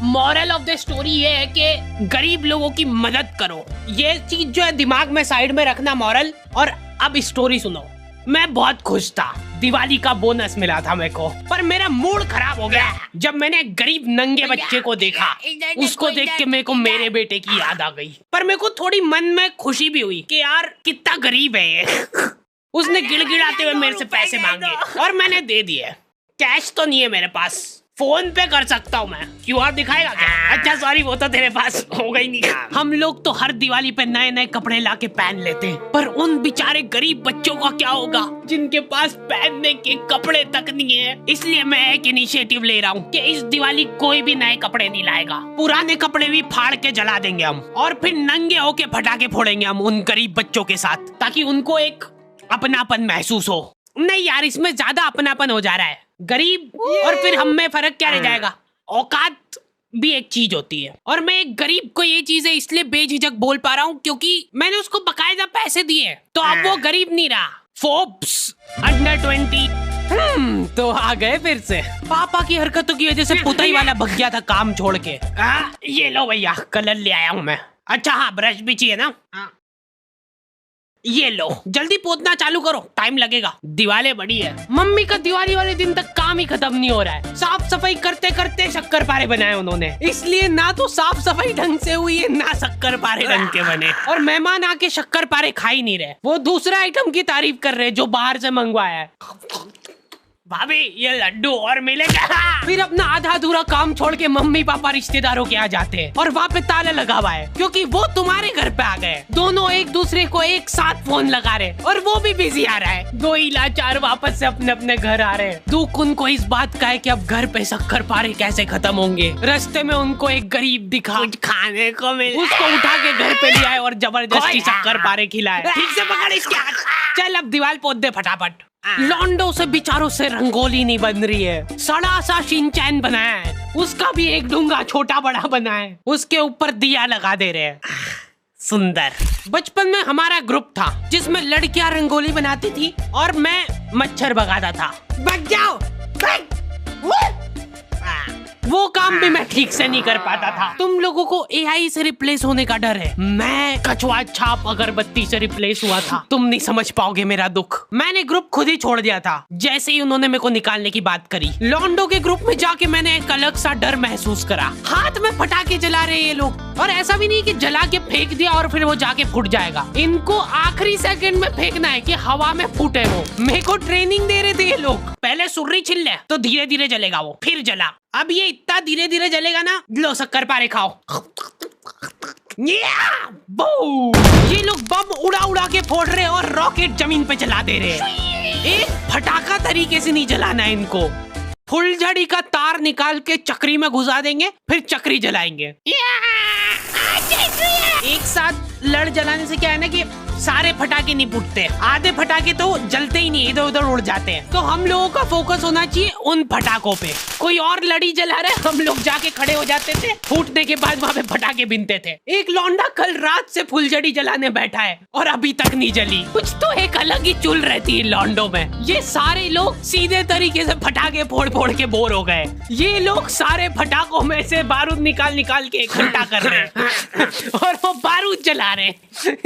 Moral of the story ये है कि गरीब लोगों की मदद करो। ये चीज जो है दिमाग में साइड में रखना मॉरल। और अब स्टोरी सुनो। मैं बहुत खुश था, दिवाली का बोनस मिला था मेरे को, पर मेरा मूड खराब हो गया जब मैंने गरीब नंगे बच्चे को देखा। उसको देख के मेरे को मेरे बेटे की याद आ गई, पर मेरे को थोड़ी मन में खुशी भी हुई कि यार कितना गरीब है ये। उसने गिड़गिड़ाते हुए मेरे से पैसे मांगे और मैंने दे दिए। कैश तो नहीं है मेरे पास, फोन पे कर सकता हूँ मैं। क्यूआर दिखाएगा क्या? अच्छा सॉरी, वो तो तेरे पास होगा ही नहीं। हम लोग तो हर दिवाली पे नए नए कपड़े लाके पहन लेते हैं, पर उन बेचारे गरीब बच्चों का क्या होगा जिनके पास पहनने के कपड़े तक नहीं है। इसलिए मैं एक इनिशिएटिव ले रहा हूँ कि इस दिवाली कोई भी नए कपड़े नहीं लाएगा, पुराने कपड़े भी फाड़ के जला देंगे हम, और फिर नंगे होके पटाखे फोड़ेंगे हम उन गरीब बच्चों के साथ, ताकि उनको एक अपनापन महसूस हो। नहीं यार, इसमें ज्यादा अपनापन हो जा रहा है। गरीब और फिर हम में फर्क क्या रह जाएगा? औकात भी एक चीज होती है, और मैं एक गरीब को ये चीजें इसलिए बेझिझक बोल पा रहा हूँ क्योंकि मैंने उसको बकायदा पैसे दिए, तो अब वो गरीब नहीं रहा। फोर्ब्स अंडर 20 तो आ गए फिर से। पापा की हरकतों की वजह से पुताई वाला भग गया था काम छोड़ के। ये लो भैया, कलर ले आया हूँ मैं। अच्छा हाँ, ब्रश भी चाहिए ना? ये लो, जल्दी पोतना चालू करो, टाइम लगेगा। दिवाली बड़ी है। मम्मी का दिवाली वाले दिन तक काम ही खत्म नहीं हो रहा है। साफ सफाई करते करते शक्कर पारे बनाए उन्होंने, इसलिए ना तो साफ सफाई ढंग से हुई है ना शक्कर पारे ढंग के बने। और मेहमान आके शक्कर पारे खा ही नहीं रहे, वो दूसरा आइटम की तारीफ कर रहे जो बाहर से मंगवाया है। भाभी ये लड्डू और मिलेगा। फिर अपना आधा अधूरा काम छोड़ के मम्मी पापा रिश्तेदारों के आ जाते हैं, और वहाँ पे ताला लगा हुआ है क्योंकि वो तुम्हारे घर पे आ गए। दोनों एक दूसरे को एक साथ फोन लगा रहे, और वो भी बिजी आ रहा है। दो ही लाचार वापस से अपने अपने घर आ रहे हैं। दुख उनको इस बात का है कि अब घर पे शक्कर पारे कैसे खत्म होंगे। रास्ते में उनको एक गरीब दिखा, कुछ खाने को मिला, उसको उठा के घर पे ले आए और जबरदस्ती शक्कर पारे खिलाए। ठीक से पकड़ इसके हाथ। चल अब दीवार पोत दे फटाफट। लॉन्डो से बेचारों से रंगोली नहीं बन रही है, सड़ा सा शिनचैन बनाया है, उसका भी एक डूंगा छोटा बड़ा बना है, उसके ऊपर दिया लगा दे रहे हैं। सुंदर। बचपन में हमारा ग्रुप था जिसमें लड़कियां रंगोली बनाती थी और मैं मच्छर भगाता था। भाग जाओ। वो काम भी मैं ठीक से नहीं कर पाता था। तुम लोगों को एआई से रिप्लेस होने का डर है, मैं कछुआ छाप अगरबत्ती से रिप्लेस हुआ था। तुम नहीं समझ पाओगे मेरा दुख। मैंने ग्रुप खुद ही छोड़ दिया था जैसे ही उन्होंने मेरे को निकालने की बात करी। लॉन्डो के ग्रुप में जाके मैंने एक अलग सा डर महसूस करा। हाथ में पटाखे जला रहे ये लोग, और ऐसा भी नहीं कि जला के फेंक दिया और फिर वो जाके फूट जाएगा। इनको आखिरी सेकंड में फेंकना है कि हवा में फूटे वो। मेरे को ट्रेनिंग दे रहे थे ये लोग। पहले सुर्री छिल ले तो धीरे धीरे जलेगा वो, फिर जला। अब ये इतना धीरे धीरे जलेगा ना, लो शक्कर पारे खाओ। ये लोग बम उड़ा उड़ा के फोड़ रहे और रॉकेट जमीन पे चला दे रहे हैं। एक फटाका तरीके से नहीं जलाना है इनको। फुलझड़ी का तार निकाल के चक्री में घुसा देंगे, फिर चक्री जलाएंगे। एक साथ लड़ जलाने से क्या है ना कि सारे फटाके नहीं फूटते, आधे फटाके तो जलते ही नहीं, इधर उधर उड़ जाते हैं। तो हम लोगों का फोकस होना चाहिए उन फटाकों पे। कोई और लड़ी जला रहा है, हम लोग जाके खड़े हो जाते थे, फूटने के बाद वहाँ पे फटाके बिनते थे। एक लौंडा कल रात से फुलझड़ी जलाने बैठा है और अभी तक नहीं जली। कुछ तो एक अलग ही चुल रहती है लौंडों में। ये सारे लोग सीधे तरीके से फटाके फोड़ फोड़ के बोर हो गए। ये लोग सारे फटाकों में से बारूद निकाल निकाल के इकट्ठा कर रहे हैं और वो बारूद जला रहे हैं।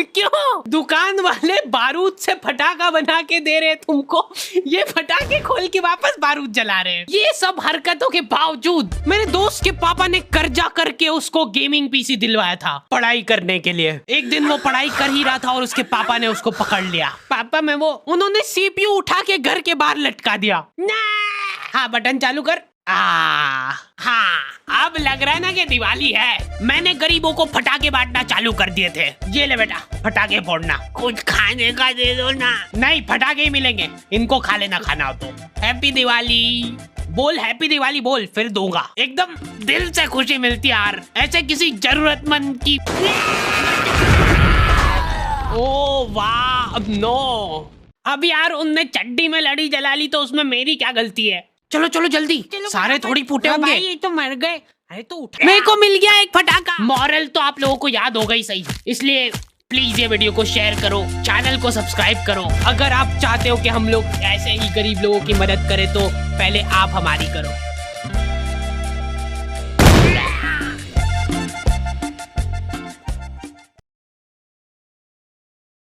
क्यों? दुकान वाले बारूद से फटाका बना के दे रहे तुमको, ये फटाके खोल के वापस बारूद जला रहे हैं। ये सब हरकतों के बावजूद मेरे दोस्त के पापा ने कर्जा करके उसको गेमिंग पीसी दिलवाया था पढ़ाई करने के लिए। एक दिन वो पढ़ाई कर ही रहा था और उसके पापा ने उसको पकड़ लिया। पापा में वो उन्होंने सीपीयू उठा के घर के बाहर लटका दिया। हाँ बटन चालू कर। हाँ अब लग रहा है ना कि दिवाली है। मैंने गरीबों को फटाके बांटना चालू कर दिए थे। ये ले बेटा फटाके फोड़ना, कुछ खाने का दे दो ना। नहीं फटाके ही मिलेंगे, इनको खा लेना खाना हो तो। हैप्पी दिवाली बोल, हैप्पी दिवाली बोल, फिर दूंगा। एकदम दिल से खुशी मिलती है यार, ऐसे किसी जरूरतमंद की। ओ वाह नो, अब यार उनने चड्डी में लड़ी जला ली तो उसमें मेरी क्या गलती है। चलो चलो जल्दी, सारे थोड़ी फूटे होंगे। ये तो मर गए। अरे तो उठ, मेरे को मिल गया एक फटाका। मॉरल तो आप लोगों को याद होगा ही सही, इसलिए प्लीज ये वीडियो को शेयर करो, चैनल को सब्सक्राइब करो। अगर आप चाहते हो कि हम लोग ऐसे ही गरीब लोगों की मदद करें तो पहले आप हमारी करो।